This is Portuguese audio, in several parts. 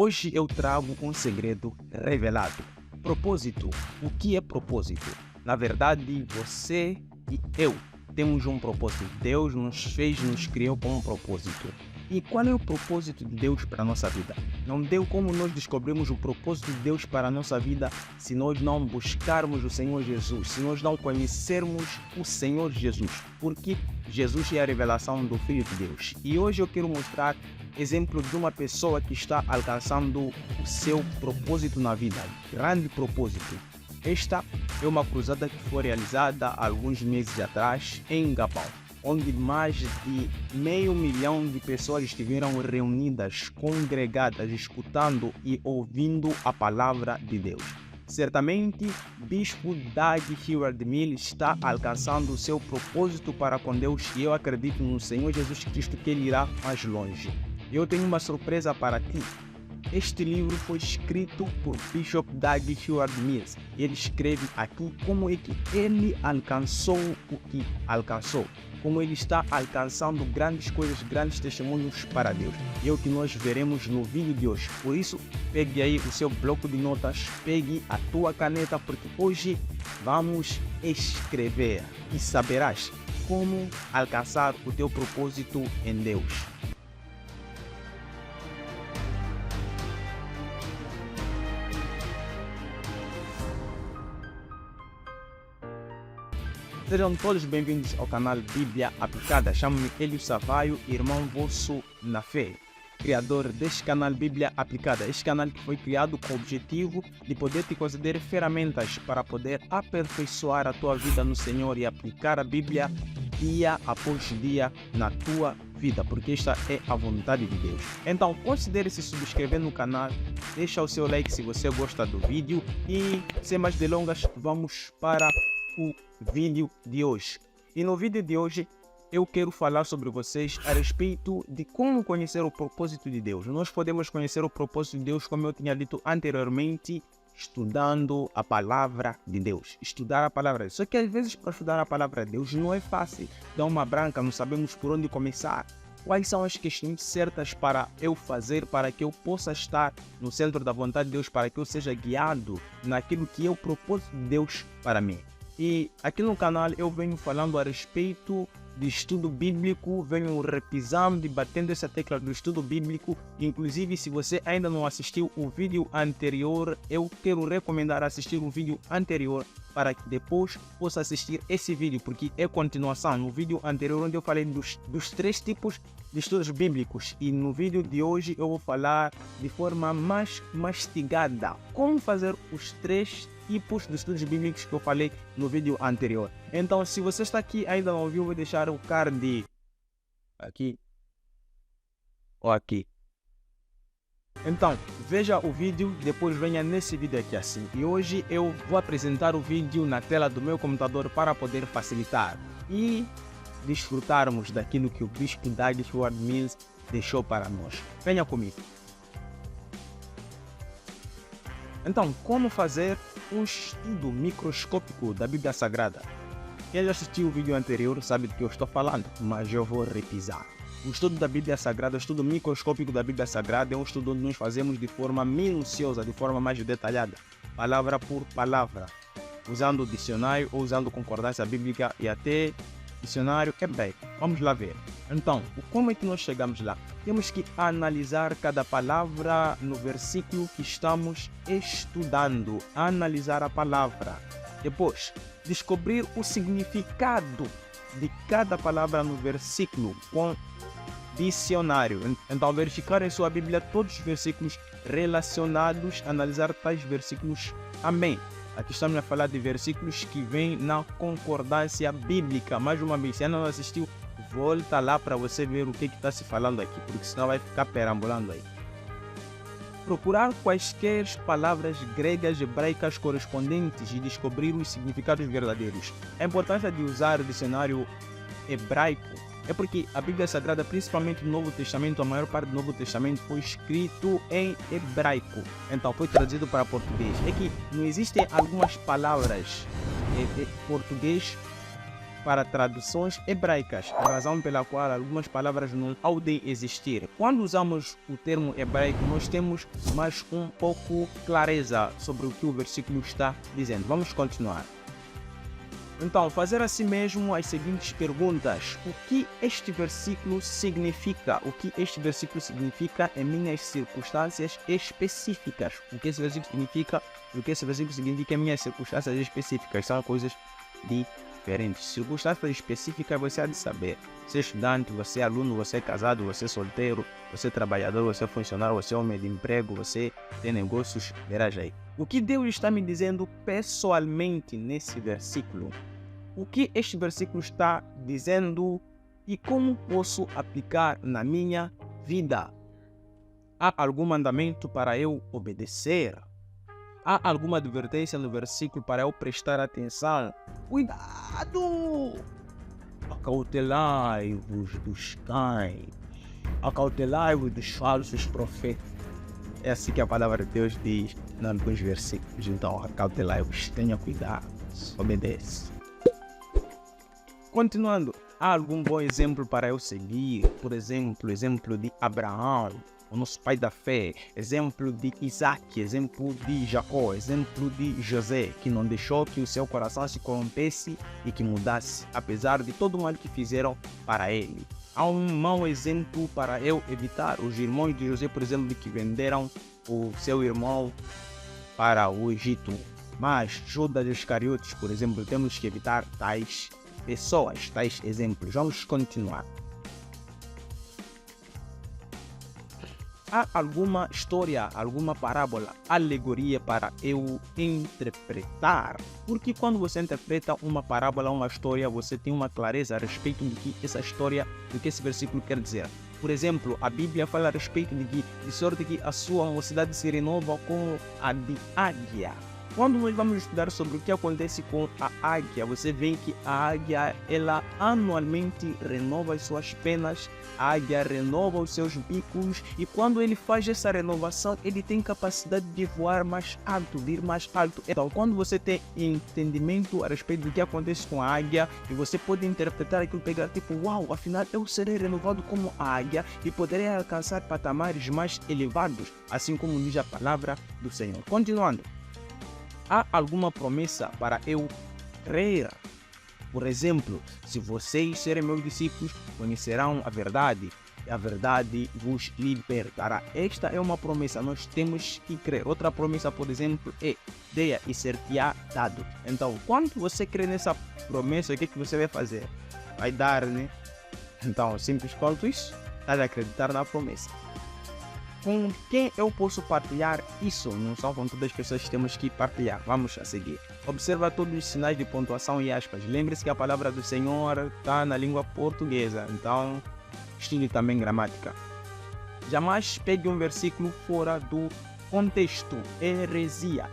Hoje eu trago um segredo revelado. Propósito. O que é propósito? Na verdade, você e eu temos um propósito. Deus nos fez, nos criou com um propósito. E qual é o propósito de Deus para a nossa vida? Não deu como nós descobrimos o propósito de Deus para a nossa vida se nós não buscarmos o Senhor Jesus, se nós não conhecermos o Senhor Jesus, porque Jesus é a revelação do Filho de Deus. E hoje eu quero mostrar exemplo de uma pessoa que está alcançando o seu propósito na vida, grande propósito. Esta é uma cruzada que foi realizada há alguns meses atrás em Gabão, onde mais de 500 mil de pessoas estiveram reunidas, congregadas, escutando e ouvindo a palavra de Deus. Certamente, Bispo Dag Heward-Mills está alcançando o seu propósito para com Deus e eu acredito no Senhor Jesus Cristo que ele irá mais longe. Eu tenho uma surpresa para ti. Este livro foi escrito por Bishop Dag Heward-Mills. Ele escreve aqui como é que ele alcançou o que alcançou, como ele está alcançando grandes coisas, grandes testemunhos para Deus. E é o que nós veremos no vídeo de hoje. Por isso, pegue aí o seu bloco de notas, pegue a tua caneta, porque hoje vamos escrever e saberás como alcançar o teu propósito em Deus. Sejam todos bem-vindos ao canal Bíblia Aplicada. Chamo-me Hélio Savaio, irmão vosso na fé, criador deste canal Bíblia Aplicada. Este canal que foi criado com o objetivo de poder te conceder ferramentas para poder aperfeiçoar a tua vida no Senhor e aplicar a Bíblia dia após dia na tua vida, porque esta é a vontade de Deus. Então, considere se subscrever no canal, deixa o seu like se você gosta do vídeo e, sem mais delongas, vamos para o vídeo de hoje. E no vídeo de hoje eu quero falar sobre vocês a respeito de como conhecer o propósito de Deus. Nós podemos conhecer o propósito de Deus, como eu tinha dito anteriormente, estudando a palavra de Deus. Estudar a palavra de Deus. Só que às vezes para estudar a palavra de Deus não é fácil. Dá uma branca, não sabemos por onde começar. Quais são as questões certas para eu fazer para que eu possa estar no centro da vontade de Deus, para que eu seja guiado naquilo que é o propósito de Deus para mim. E aqui no canal eu venho falando a respeito de estudo bíblico, venho repisando e batendo essa tecla do estudo bíblico. Inclusive, se você ainda não assistiu o vídeo anterior, eu quero recomendar assistir o vídeo anterior para que depois possa assistir esse vídeo, porque é continuação no vídeo anterior onde eu falei dos 3 tipos de estudos bíblicos. E no vídeo de hoje eu vou falar de forma mais mastigada como fazer os 3 tipos de estudos bíblicos que eu falei no vídeo anterior. Então, se você está aqui e ainda não viu, vou deixar o card aqui ou aqui. Então, veja o vídeo, depois venha nesse vídeo aqui assim. E hoje eu vou apresentar o vídeo na tela do meu computador para poder facilitar e desfrutarmos daquilo que o Bispo Dag Heward-Mills deixou para nós. Venha comigo. Então, como fazer um estudo microscópico da Bíblia Sagrada? Quem já assistiu o vídeo anterior sabe do que eu estou falando, mas eu vou repisar. O estudo da Bíblia Sagrada, o estudo microscópico da Bíblia Sagrada é um estudo onde nós fazemos de forma minuciosa, de forma mais detalhada, palavra por palavra, usando o dicionário ou usando concordância bíblica e até dicionário hebraico. Vamos lá ver. Então, como é que nós chegamos lá? Temos que analisar cada palavra no versículo que estamos estudando. Analisar a palavra. Depois, descobrir o significado de cada palavra no versículo com dicionário. Então, verificar em sua Bíblia todos os versículos relacionados, analisar tais versículos. Amém. Aqui estamos a falar de versículos que vêm na concordância bíblica. Mais uma vez, se ainda não assistiu, volta lá para você ver o que está se falando aqui, porque senão vai ficar perambulando aí. Procurar quaisquer palavras gregas, hebraicas correspondentes e descobrir os significados verdadeiros. A importância de usar o dicionário hebraico é porque a Bíblia Sagrada, principalmente no Novo Testamento, a maior parte do Novo Testamento foi escrito em hebraico. Então foi traduzido para português. É que não existem algumas palavras em português para traduções hebraicas, a razão pela qual algumas palavras não podem existir. Quando usamos o termo hebraico, nós temos mais um pouco clareza sobre o que o versículo está dizendo. Vamos continuar. Então, fazer assim mesmo as seguintes perguntas. O que este versículo significa? O que este versículo significa em minhas circunstâncias específicas? O que esse versículo significa? O que esse versículo significa em minhas circunstâncias específicas? São coisas diferentes. Circunstâncias específicas você há de saber. Você é estudante, você é aluno, você é casado, você é solteiro, você é trabalhador, você é funcionário, você é homem de emprego, você tem negócios, verás aí. O que Deus está me dizendo pessoalmente nesse versículo? O que este versículo está dizendo e como posso aplicar na minha vida? Há algum mandamento para eu obedecer? Há alguma advertência no versículo para eu prestar atenção? Cuidado! Acautelai-vos dos cães, acautelai-vos dos falsos profetas. É assim que a palavra de Deus diz em alguns versículos. Então, acautelai-vos, tenha cuidado, obedece. Continuando, há algum bom exemplo para eu seguir? Por exemplo, exemplo de Abraão, o nosso pai da fé, exemplo de Isaac, exemplo de Jacó, exemplo de José, que não deixou que o seu coração se corrompesse e que mudasse, apesar de todo o mal que fizeram para ele. Há um mau exemplo para eu evitar. Os irmãos de José, por exemplo, que venderam o seu irmão para o Egito. Mas Judas Iscariotes, por exemplo, temos que evitar tais pessoas, tais exemplos. Vamos continuar. Há alguma história, alguma parábola, alegoria para eu interpretar? Porque quando você interpreta uma parábola, uma história, você tem uma clareza a respeito do que essa história, do que esse versículo quer dizer. Por exemplo, a Bíblia fala a respeito de sorte que a sua mocidade se renova como a de águia. Quando nós vamos estudar sobre o que acontece com a águia, você vê que a águia, ela anualmente renova as suas penas, a águia renova os seus bicos, e quando ele faz essa renovação, ele tem capacidade de voar mais alto, de ir mais alto. Então, quando você tem entendimento a respeito do que acontece com a águia, e você pode interpretar aquilo, pegar tipo, uau, afinal eu serei renovado como a águia e poderei alcançar patamares mais elevados, assim como diz a palavra do Senhor. Continuando. Há alguma promessa para eu crer? Por exemplo, se vocês serem meus discípulos, conhecerão a verdade, e a verdade vos libertará. Esta é uma promessa, nós temos que crer. Outra promessa, por exemplo, é deia e ser-te-á dado. Então, quando você crê nessa promessa, o que você vai fazer? Vai dar, né? Então, simples quanto isso, está a acreditar na promessa. Com quem eu posso partilhar isso? Não são com todas as pessoas que temos que partilhar. Vamos a seguir. Observa todos os sinais de pontuação e aspas. Lembre-se que a palavra do Senhor está na língua portuguesa. Então, estude também gramática. Jamais pegue um versículo fora do contexto. Heresia.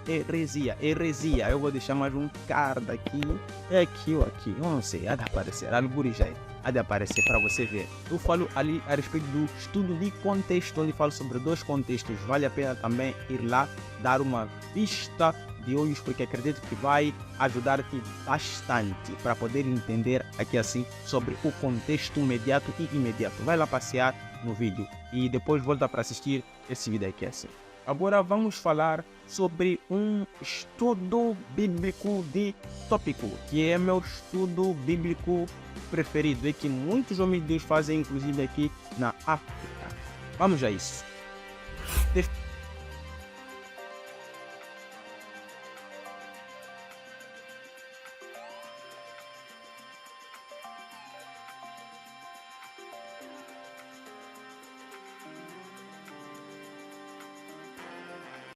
Eu vou deixar mais um card aqui. É aqui ou aqui. Eu não sei. Há de aparecer. Algures aí. Há de aparecer para você ver. Eu falo ali a respeito do estudo de contexto, onde falo sobre dois contextos. Vale a pena também ir lá, dar uma vista de olhos, porque acredito que vai ajudar-te bastante para poder entender aqui assim sobre o contexto imediato e imediato. Vai lá passear no vídeo e depois volta para assistir esse vídeo aqui assim. Agora vamos falar sobre um estudo bíblico de tópico, que é meu estudo bíblico preferido e que muitos homens de Deus fazem, inclusive aqui na África. Vamos a isso.